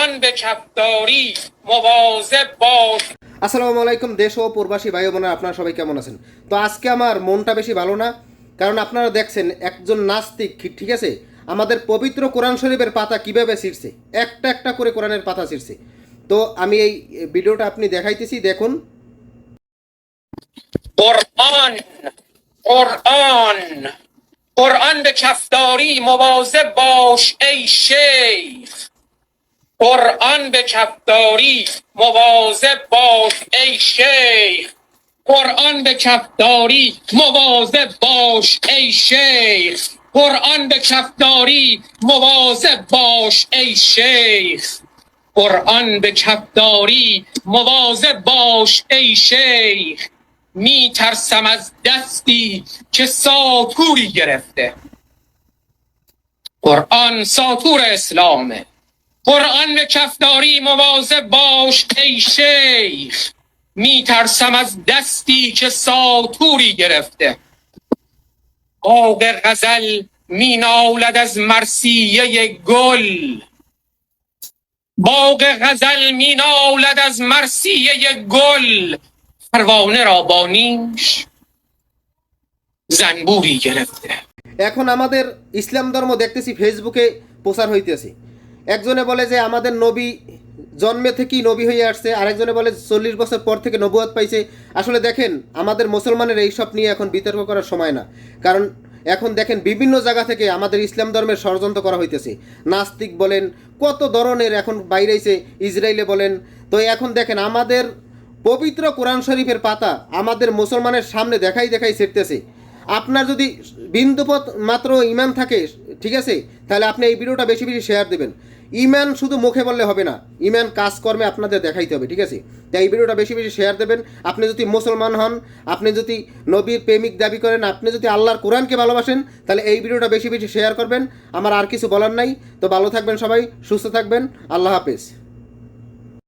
قرآن به کفداری مواظب باش। আসসালামু আলাইকুম দেশ ও প্রবাসী ভাই বোনেরা, আপনারা সবাই কেমন আছেন? তো আজকে আমার মনটা বেশি ভালো না, কারণ আপনারা দেখছেন একজন নাস্তিক, ঠিক আছে, আমাদের পবিত্র কোরআন শরীফের পাতা কিভাবে ছিঁড়ছে, একটা একটা করে কোরআনের পাতা ছিঁড়ছে। তো আমি এই ভিডিওটা আপনি দেখাইতেছি, দেখুন। قرآن قرآن قرآن به کفداری مواظب باش ای شیخ. قرآن به کفداری مواظب باش ای شیخ. قرآن به کفداری مواظب باش ای شیخ. قرآن به کفداری مواظب باش ای شیخ. قرآن به کفداری مواظب باش ای شیخ. می ترسم از دستی که ساطوری گرفته. قرآن ساطور اسلامه. قرآن به کفداری مواظب باش ای شیخ. می ترسم از دستی که ساطوری گرفته. باغ غزل می نالد از مرثیه گل. باغ غزل می نالد از مرثیه گل. پروانه را با نیش زنبوری گرفته. এখন আমাদের ইসলাম ধর্ম দেখতেছি ফেসবুকে প্রচার হইতেছে। একজনে বলে যে আমাদের নবী জন্মে থেকেই নবী হয়ে আসছে, আরেকজনে বলে 40 বছর পর থেকে নবুয়ত পাইছে। আসলে দেখেন, আমাদের মুসলমানের এইসব নিয়ে এখন বিতর্ক করার সময় না, কারণ এখন দেখেন বিভিন্ন জায়গা থেকে আমাদের ইসলাম ধর্মের ষড়যন্ত্র করা হইতেছে। নাস্তিক বলেন, কত ধরনের এখন বাইরেছে, ইসরায়েলে বলেন। তো এখন দেখেন আমাদের পবিত্র কোরআন শরীফের পাতা আমাদের মুসলমানের সামনে দেখাই ছিঁড়তেছে। আপনার যদি বিন্দুপথ মাত্র ইমান থাকে, ঠিক আছে, তাহলে আপনি এই ভিডিওটা বেশি বেশি শেয়ার দেবেন। ইমান শুধু মুখে বললে হবে না, ইমান কাজকর্মে আপনাদের দেখাইতে হবে, ঠিক আছে। তাই এই ভিডিওটা বেশি বেশি শেয়ার দেবেন। আপনি যদি মুসলমান হন, আপনি যদি নবীর প্রেমিক দাবি করেন, আপনি যদি আল্লাহর কোরআনকে ভালোবাসেন, তাহলে এই ভিডিওটা বেশি বেশি শেয়ার করবেন। আমার আর কিছু বলার নাই। তো ভালো থাকবেন সবাই, সুস্থ থাকবেন, আল্লাহ হাফেজ।